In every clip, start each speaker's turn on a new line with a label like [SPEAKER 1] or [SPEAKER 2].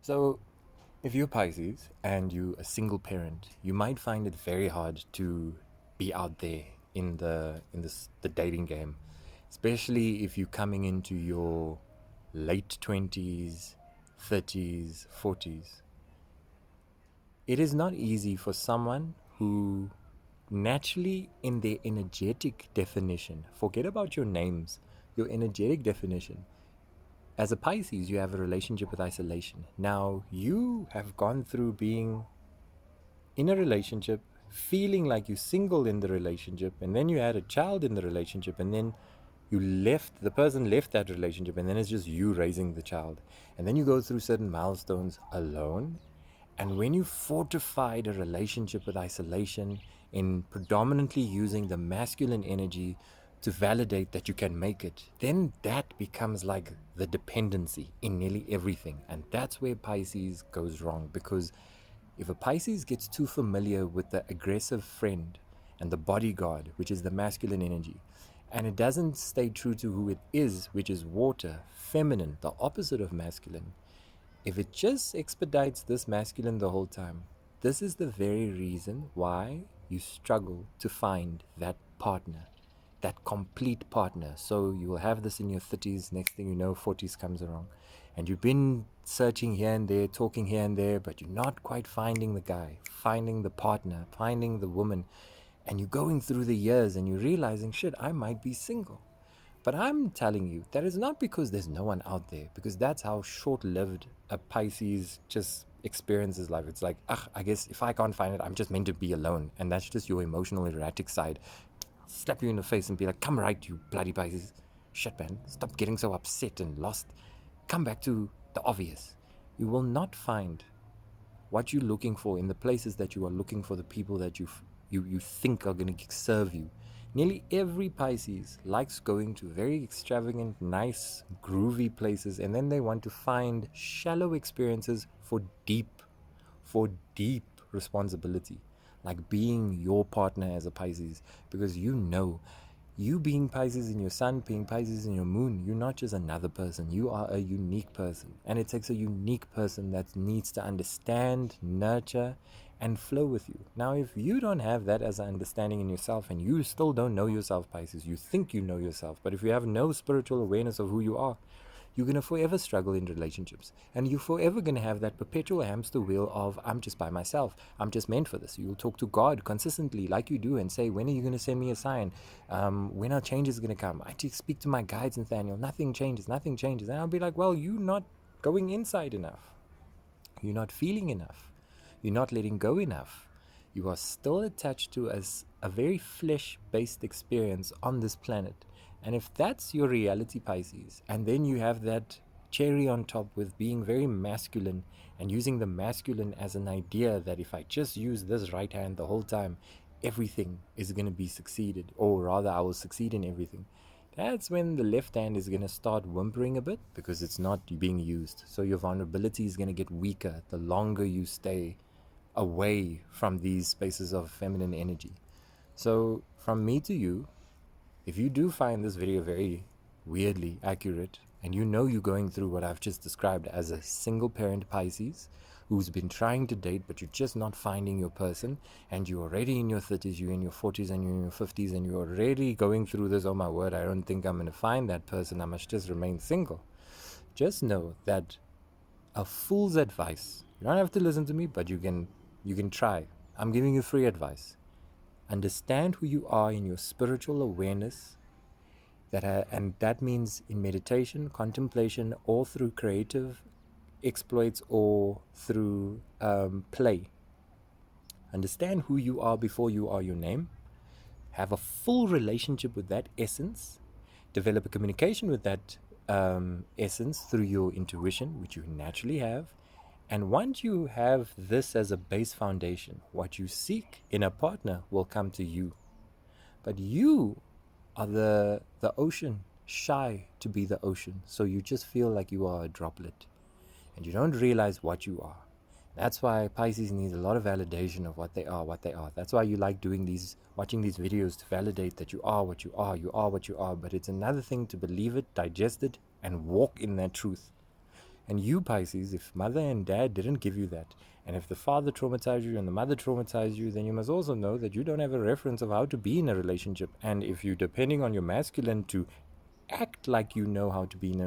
[SPEAKER 1] So, if you're Pisces and you're a single parent, you might find it very hard to be out there in the dating game, especially if you're coming into your late 20s, 30s, 40s. It is not easy for someone who naturally, in their energetic definition, forget about your names, your energetic definition. As a Pisces, you have a relationship with isolation. Now, you have gone through being in a relationship, feeling like you're single in the relationship, and then you had a child in the relationship, and then the person left that relationship, and then it's just you raising the child. And then you go through certain milestones alone. And when you fortified a relationship with isolation in predominantly using the masculine energy to validate that you can make it, then that becomes like the dependency in nearly everything. And that's where Pisces goes wrong, because if a Pisces gets too familiar with the aggressive friend and the bodyguard, which is the masculine energy, and it doesn't stay true to who it is, which is water, feminine, the opposite of masculine, if it just expedites this masculine the whole time, this is the very reason why you struggle to find that partner, that complete partner. So you will have this in your 30s, next thing you know, 40s comes along. And you've been searching here and there, talking here and there, but you're not quite finding the guy, finding the partner, finding the woman. And you're going through the years and you're realizing, shit, I might be single. But I'm telling you, that is not because there's no one out there, because that's how short-lived a Pisces just experiences life. It's like, I guess if I can't find it, I'm just meant to be alone. And that's just your emotional erratic side. Slap you in the face and be like, come right, you bloody Pisces. Shit, man, stop getting so upset and lost. Come back to the obvious. You will not find what you're looking for in the places that you are looking for, the people that you think are going to serve you. Nearly every Pisces likes going to very extravagant, nice, groovy places, and then they want to find shallow experiences for deep responsibility, like being your partner as a Pisces, because you being Pisces in your sun, being Pisces in your moon, you're not just another person. You are a unique person. And it takes a unique person that needs to understand, nurture, and flow with you. Now, if you don't have that as an understanding in yourself and you still don't know yourself, Pisces, you think you know yourself, but if you have no spiritual awareness of who you are, you're going to forever struggle in relationships. And you're forever going to have that perpetual hamster wheel of, I'm just by myself. I'm just meant for this. You'll talk to God consistently like you do and say, when are you going to send me a sign? When are changes going to come? I just speak to my guides, Nathaniel. Nothing changes. Nothing changes. And I'll be like, well, you're not going inside enough. You're not feeling enough. You're not letting go enough. You are still attached to a very flesh-based experience on this planet. And if that's your reality, Pisces, and then you have that cherry on top with being very masculine and using the masculine as an idea that if I just use this right hand the whole time, everything is going to be succeeded, or rather I will succeed in everything. That's when the left hand is going to start whimpering a bit because it's not being used. So your vulnerability is going to get weaker the longer you stay away from these spaces of feminine energy. So from me to you, if you do find this video very weirdly accurate, and you know you're going through what I've just described as a single parent Pisces who's been trying to date but you're just not finding your person, and you're already in your 30s, you're in your 40s, and you're in your 50s, and you're already going through this, oh my word, I don't think I'm going to find that person, I must just remain single. Just know that a fool's advice, you don't have to listen to me, but you can try. I'm giving you free advice. Understand who you are in your spiritual awareness, and that means in meditation, contemplation, or through creative exploits, or through play. Understand who you are before you are your name. Have a full relationship with that essence. Develop a communication with that essence through your intuition, which you naturally have. And once you have this as a base foundation, what you seek in a partner will come to you. But you are the ocean, shy to be the ocean. So you just feel like you are a droplet and you don't realize what you are. That's why Pisces needs a lot of validation of what they are, what they are. That's why you like watching these videos to validate that you are what you are, you are what you are. But it's another thing to believe it, digest it, and walk in that truth. And you, Pisces, if mother and dad didn't give you that, and if the father traumatized you and the mother traumatized you, then you must also know that you don't have a reference of how to be in a relationship. And if you're depending on your masculine to act like you know how to be in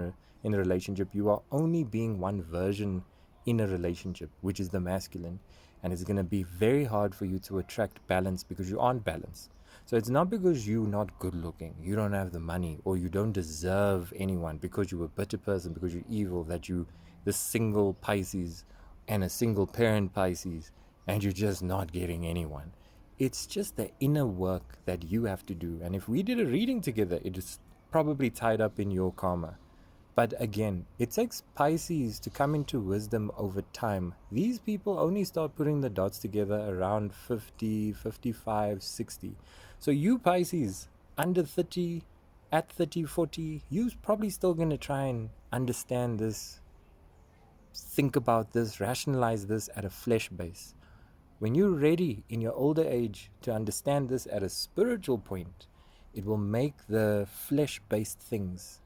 [SPEAKER 1] a relationship, you are only being one version in a relationship, which is the masculine. And it's going to be very hard for you to attract balance because you aren't balanced. So it's not because you're not good looking, you don't have the money, or you don't deserve anyone because you're a bitter person, because you're evil, that you this single Pisces and a single parent Pisces, and you're just not getting anyone. It's just the inner work that you have to do. And if we did a reading together, it is probably tied up in your karma. But again, it takes Pisces to come into wisdom over time. These people only start putting the dots together around 50, 55, 60. So you Pisces, under 30, at 30, 40, you're probably still going to try and understand this, think about this, rationalize this at a flesh base. When you're ready in your older age to understand this at a spiritual point, it will make the flesh-based things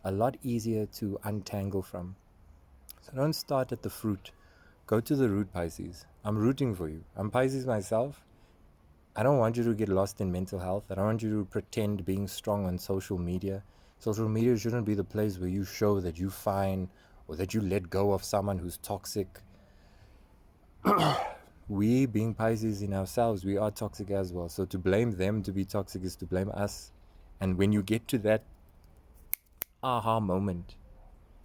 [SPEAKER 1] a lot easier to untangle from. So don't start at the fruit. Go to the root, Pisces. I'm rooting for you. I'm Pisces myself. I don't want you to get lost in mental health. I don't want you to pretend being strong on social media. Social media shouldn't be the place where you show that you're fine or that you let go of someone who's toxic. We, being Pisces in ourselves, we are toxic as well. So to blame them to be toxic is to blame us. And when you get to that aha moment,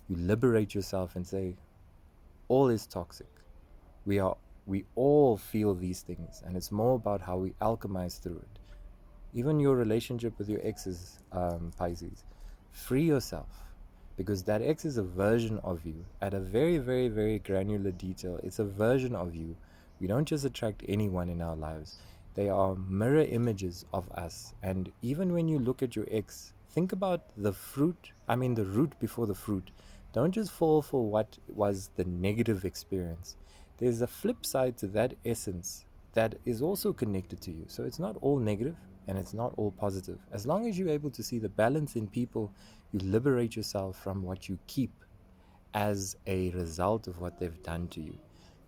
[SPEAKER 1] you liberate yourself and say, all is toxic. We all feel these things, and it's more about how we alchemize through it. Even your relationship with your exes, Pisces, free yourself, because that ex is a version of you at a very, very, very granular detail. It's a version of you. We don't just attract anyone in our lives. They are mirror images of us. And even when you look at your ex, think about the root before the fruit. Don't just fall for what was the negative experience. There's a flip side to that essence that is also connected to you. So it's not all negative and it's not all positive. As long as you're able to see the balance in people, you liberate yourself from what you keep as a result of what they've done to you.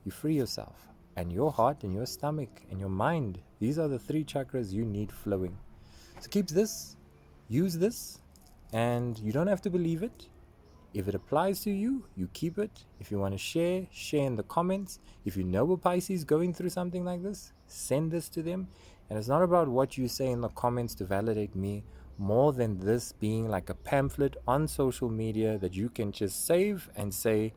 [SPEAKER 1] You free yourself. And your heart and your stomach and your mind, these are the three chakras you need flowing. So keep this, use this, and you don't have to believe it. If it applies to you, you keep it. If you want to share, share in the comments. If you know a Pisces going through something like this, send this to them. And it's not about what you say in the comments to validate me, more than this being like a pamphlet on social media that you can just save and say,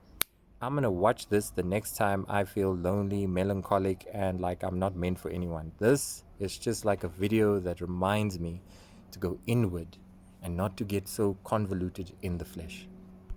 [SPEAKER 1] I'm going to watch this the next time I feel lonely, melancholic, and like I'm not meant for anyone. This is just like a video that reminds me to go inward and not to get so convoluted in the flesh.